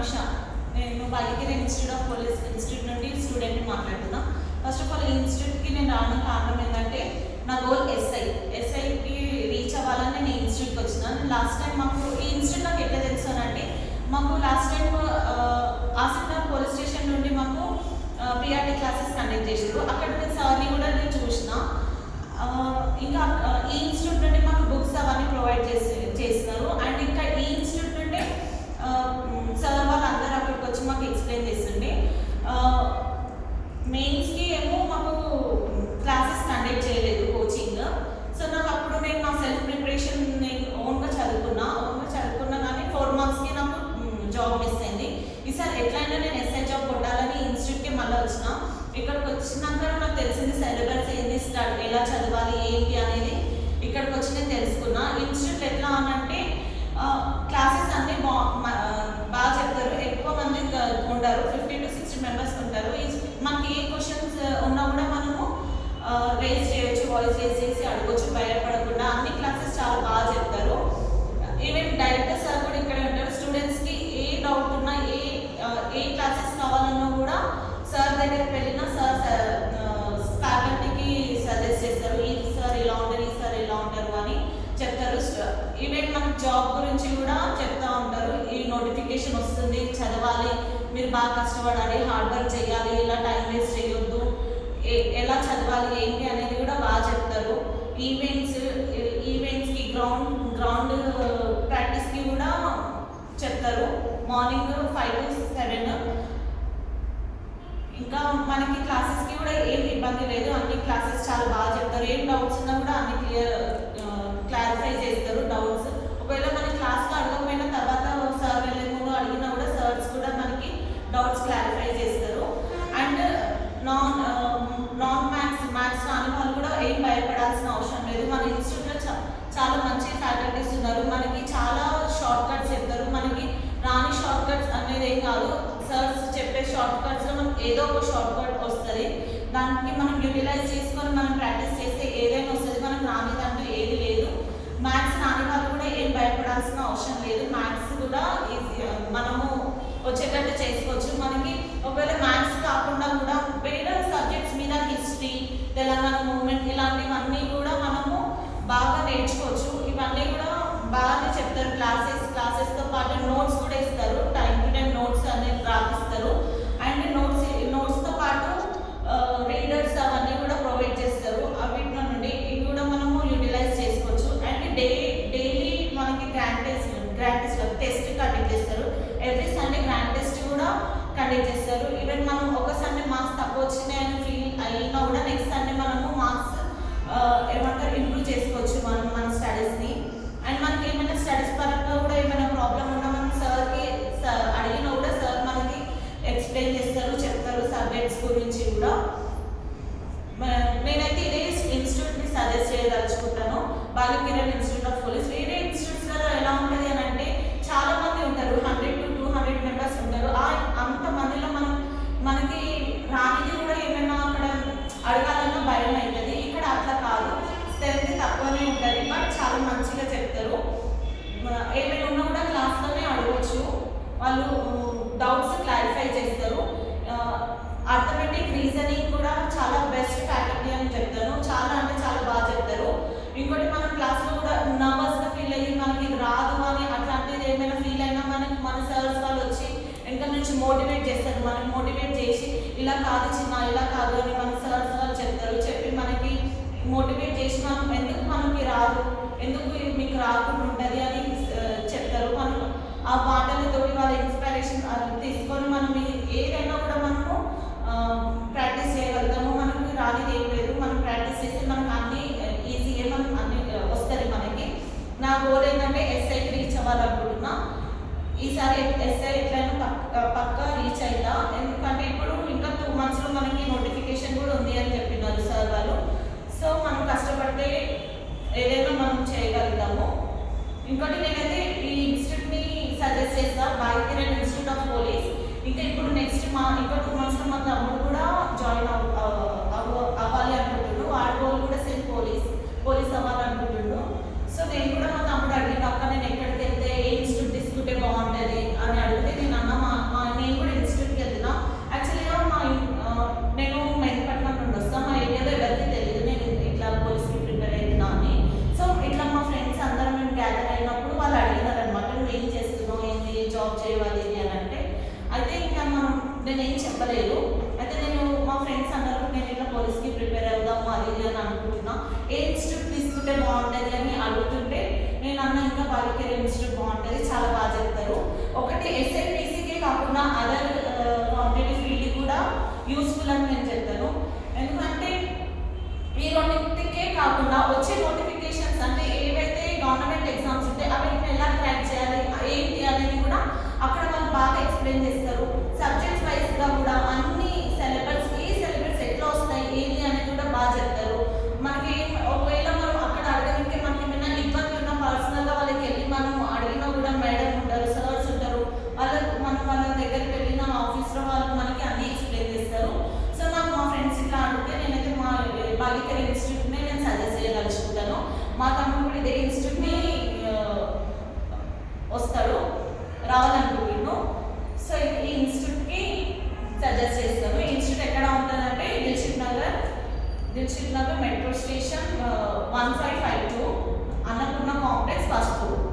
అనుష. నేను భాగ్యగిరి institute of police institute నుండి స్టూడెంట్ని మాట్లాడుతున్నా. ఫస్ట్ ఆఫ్ ఆల్ ఈ ఇన్స్టిట్యూట్కి నేను రావడం కారణం ఏంటంటే నా గోల్ ఎస్ఐకి రీచ్ అవ్వాలని నేను ఈ ఇన్స్టిట్యూట్కి వచ్చినాను. లాస్ట్ టైం మాకు ఈ ఇన్స్టిట్యూట్ నాకు ఎట్లా తెలుసు అంటే మాకు last time Asifnagar police station నుండి మాకు పిఆర్టీ క్లాసెస్ కండక్ట్ చేసారు. అక్కడ నేను సార్ని కూడా నేను చూసిన. ఇంకా ఈ ఇన్స్టిట్యూట్ నుండి మాకు బుక్స్ అవన్నీ ప్రొవైడ్ చేస్తున్నారు. అండ్ ఇంకా ఈ ఇన్స్టిట్యూట్ నుండి సార్ వాళ్ళందరూ అక్కడికి వచ్చి మాకు ఎక్స్ప్లెయిన్ చేస్తుండే. మెయిన్స్కి ఏమో మాకు క్లాసెస్ కండక్ట్ చేయలేదు కోచింగ్. సో నాకు అప్పుడు నేను నా సెల్ఫ్ ప్రిపరేషన్ నేను ఓన్గా చదువుకున్నా కానీ 4 monthsకి నాకు జాబ్ మిస్ అయింది. ఈసారి ఎట్లయినా నేను ఎస్ఐ జాబ్ కొట్టాలని ఇన్స్టిట్యూట్కి మళ్ళీ వచ్చిన. ఇక్కడికి వచ్చినాక నాకు తెలిసింది సిలబస్ ఏంది, ఎలా చదవాలి ఏంటి అనేది ఇక్కడికి వచ్చి నేను తెలుసుకున్నా. ఇన్స్టిట్యూట్ ఎట్లా అనంటే క్లాసెస్ అన్నీ బాగా చెప్తారు. ఎక్కువ మంది ఉంటారు, 50 to 60 members ఉంటారు. మనకి ఏ క్వశ్చన్స్ ఉన్నా కూడా మనము రేజ్ చేయొచ్చు, వాయిస్ రేజ్ చేసి అడగొచ్చు భయపడకుండా. అన్ని క్లాసెస్ చాలా బాగా చెప్తారు. ఈవెన్ డైరెక్టర్ సార్ కూడా ఇక్కడే ఉంటారు. స్టూడెంట్స్కి ఏ డౌట్ ఉన్నా ఏ క్లాసెస్ కావాలన్నా కూడా సార్ దగ్గరికి వెళ్ళినా సార్ ఫ్యాకల్టీకి సజెస్ట్ చేస్తారు. ఈ సార్ ఇలా ఉంటారు, ఈ సార్ ఇలా ఉంటారు అని చెప్తారు. ఈవెన్ మనకు జాబ్ గురించి కూడా చెప్తూ ఉంటారు. ఈ నోటిఫికేషన్ వస్తుంది, చదవాలి, మీరు బాగా కష్టపడాలి, హార్డ్ వర్క్ చేయాలి, ఇలా టైం వేస్ట్ చేయొద్దు, ఎలా చదవాలి ఏంటి అనేది కూడా బాగా చెప్తారు. ఈవెంట్స్కి గ్రౌండ్ ప్రాక్టీస్కి కూడా చెప్తారు. Morning 5 to 7. ఇంకా మనకి క్లాసెస్కి కూడా ఏం ఇబ్బంది లేదు. అన్ని క్లాసెస్ చాలా బాగా చెప్తారు. ఏం డౌట్స్ ఉన్నా కూడా అన్ని క్లారిఫై చేస్తారు డౌట్స్. ఒకవేళ మన క్లాస్లో అడగకపోయినా తర్వాత సార్ వెళ్ళే ముందు అడిగినా కూడా సార్స్ కూడా మనకి డౌట్స్ క్లారిఫై చేస్తారు. అండ్ నాన్ మ్యాథ్స్ రాని వాళ్ళు కూడా ఏం భయపడాల్సిన అవసరం లేదు. మన ఇన్స్టిట్యూట్లో చాలా మంచి ఫ్యాకల్టీస్ ఉన్నారు. మనకి చాలా షార్ట్ కట్స్ చెప్తారు. మనకి రాని షార్ట్ కట్స్ అనేది ఏం కాదు. సార్స్ చెప్పే షార్ట్ కట్స్లో మనకి ఏదో ఒక షార్ట్ కట్ వస్తుంది. దానికి మనం యూటిలైజ్ చేసుకొని మనం ప్రాక్టీస్ చేస్తే ఏదైనా వస్తుంది. మనకు రానిదంటూ ఏది లేదు. మ్యాథ్స్ రాని వాళ్ళు కూడా ఏం భయపడాల్సిన అవసరం లేదు. మ్యాథ్స్ కూడా మనము వచ్చేటట్టు చేసుకోవచ్చు. మనకి ఒకవేళ మ్యాథ్స్ కాకుండా కూడా వేరే సబ్జెక్ట్స్ మీద హిస్టరీ, తెలంగాణ మూవ్మెంట్ ఇలాంటివన్నీ కూడా మనము బాగా నేర్చుకోవచ్చు. ఇవన్నీ కూడా బాగానే చెప్తారు. క్లాసెస్తో పాటు నోట్స్ కూడా ఇస్తారు. టైం టు టైం నోట్స్ అనేది రాపిస్తారు. అండ్ నోట్స్తో పాటు రీడర్స్ అవన్నీ కూడా ప్రొవైడ్ చేస్తారు. వీటిలో నుండి ఇవి కూడా మనము యూటిలైజ్ చేసుకోవచ్చు. అండ్ డైలీ మనకి గ్రాండ్ టెస్ట్ టెస్ట్ కండక్ట్ చేస్తారు. ఎవ్రీ సండే గ్రాండ్ టెస్ట్ కూడా కండక్ట్ చేస్తారు. ఈవెన్ మనం ఒక సండే మార్క్స్ తక్కువ వచ్చినాయని ఫీల్ అయినా కూడా నెక్స్ట్ సండే మనము మార్క్స్ ఇంప్రూవ్ చేసుకోవచ్చు మన స్టడీస్ని. అండ్ మనకి ఏమైనా స్టడీస్ పరంగా కూడా ఏమైనా ప్రాబ్లం ఉన్నా మనం సార్కి అడిగినా కూడా సార్ మనకి ఎక్స్ప్లెయిన్ చేస్తారు, చెప్తారు సబ్జెక్ట్స్ గురించి కూడా. నేనైతే ఇదే ఇన్స్టిట్యూట్ని సజెస్ట్ చేయదలుచుకుంటాను, భాగ్యగిరి ఇన్స్టిట్యూట్ ఆఫ్ పోలీస్. వేరే ఇన్స్టిట్యూట్స్లో ఎలా ఉంటుంది అని అంటే చాలా మంది ఉంటారు, 100 to 200 members ఉంటారు. అంతమందిలో మనకి రానిది కూడా ఏమైనా అక్కడ అడగాలన్నా భయం అవుతుంది. ఇక్కడ అట్లా కాదు, స్ట్రెంత్ తక్కువనే ఉంటుంది, బట్ చాలా మంచిగా చెప్తారు. ఏమైనా ఉన్నా కూడా క్లాస్లోనే అడగవచ్చు. వాళ్ళు డౌట్స్ క్లారిఫై చేస్తారు. అర్థమెటిక్ రీజనింగ్ కూడా చాలా బెస్ట్ ఫ్యాకల్టీ అని చెప్తాను. చాలా అంటే చాలా బాగా చెప్తారు. ఇంకోటి మనం క్లాస్లో కూడా నర్వస్గా ఫీల్ అయ్యి మనకి ఇది రాదు అని అట్లాంటిది ఏమైనా ఫీల్ అయినా మన సార్స్ వాళ్ళు వచ్చి వెనక నుంచి మోటివేట్ చేస్తారు. మనకి మోటివేట్ చేసి ఇలా కాదు చిన్న, ఇలా కాదు అని మన సార్స్ వాళ్ళు చెప్తారు. చెప్పి మనకి మోటివేట్ చేసి మనం ఎందుకు మనకి రాదు, ఎందుకు మీకు రాకుండా ఉంటుంది అని చెప్తారు. మనం ఆ మాటలతో వాళ్ళ ఇన్స్పిరేషన్ తీసుకొని మనం ఏదైనా కూడా మనము ప్రాక్టీస్ చేయగలుగుతాము. మనకి రానిది ఏం లేదు, మనం ప్రాక్టీస్ చేస్తే మనకు అన్నీ ఈజీగా మనం అన్ని వస్తుంది మనకి. నా గోల్ ఏంటంటే ఎస్ఐకి రీచ్ అవ్వాలనుకుంటున్నా. ఈసారి ఎస్ఐ ఎట్లయినా పక్కా రీచ్ అవుతా. ఎందుకంటే ఇప్పుడు ఇంకా 2 monthsలో మనకి నోటిఫికేషన్ కూడా ఉంది అని చెప్పినారు సార్ వాళ్ళు. సో మనం కష్టపడితే ఏదైనా మనం చేయగలుగుతాము. ఇంకోటి నేనైతే ఈ ఇన్స్టిట్యూట్ని సజెస్ట్ చేస్తాను, భాగ్యగిరి ఇన్స్టిట్యూట్ ఆఫ్ పోలీస్. ఇంకా ఇప్పుడు నెక్స్ట్ ఇంకా 2 monthsలో మా తమ్ముడు కూడా జాయిన్ అవ్వాలి అనుకుంటున్నాడు. వాడి గోల్ కూడా సేమ్ పోలీస్ అవ్వాలనుకుంటున్నాడు. సో నేను కూడా మా తమ్ముడు అడిగిన అక్క నేను ఎక్కడికి వెళ్తే ఏ ఇన్స్టిట్యూట్ తీసుకుంటే బాగుంటుంది అని అడిగితే నేను అన్న మా నేనేం చెప్పలేదు. అయితే నేను మా ఫ్రెండ్స్ అన్నారు నేను ఇట్లా పోలీస్కి ప్రిపేర్ అవుదాము అది ఇది అని అనుకుంటున్నా, ఏ ఇన్స్టిట్యూట్ తీసుకుంటే బాగుంటుంది అని అడుగుతుంటే నేను అన్న ఇంకా బాలికేర్ ఇన్స్టిట్యూట్ బాగుంటుంది, చాలా బాగా చెప్తారు. ఒకటి ఎస్ఐపిసికే కాకుండా అదర్ కాంపిటేటివ్ ఫీల్డ్ కూడా యూస్ఫుల్ అని నేను చెప్తాను. ఎందుకంటే ఈ రెండింటికే కాకుండా వచ్చే నోటిఫికేషన్స్ అంటే ఏవైతే గవర్నమెంట్ ఎగ్జామ్స్ ఉంటే అవి ఎలా ట్రాక్ చేయాలి ఏంటి అనేది కూడా అక్కడ వాళ్ళు బాగా ఎక్స్ప్లెయిన్ చేస్తారు. సబ్జెక్ట్స్ వైజ్గా కూడా అన్ని సిలబస్ ఏ సిలబస్ ఎట్లా వస్తాయి ఏంటి అనేది కూడా బాగా చెప్తారు. మనకి ఒకవేళ మనం అక్కడ అడగడానికి మనకి ఏమైనా ఇబ్బంది ఉన్న పర్సనల్గా వాళ్ళకి వెళ్ళి మనం అడిగినా కూడా మేడం ఉంటారు, సర్స్ ఉంటారు, వాళ్ళ దగ్గరికి వెళ్ళిన ఆఫీస్లో వాళ్ళు మనకి అన్ని ఎక్స్ప్లెయిన్ చేస్తారు. సో నాకు మా ఫ్రెండ్స్ ఇట్లా అడిగితే నేనైతే మా బాలికేర్ ఇన్స్టిట్యూట్నే నేను సజెస్ట్ చేయదలుచుకుంటాను. మా తమ్ముడు కూడా ఇదే ఇన్స్టిట్యూట్ని వస్తాడు, రావాలనుకుంటున్నాను. సో ఈ ఇన్స్టిట్యూట్కి సజెస్ట్ చేస్తాను. ఈ ఇన్స్టిట్యూట్ ఎక్కడ ఉంటుందంటే Dilsukh Nagar metro station 1552 Annapurna complex first floor.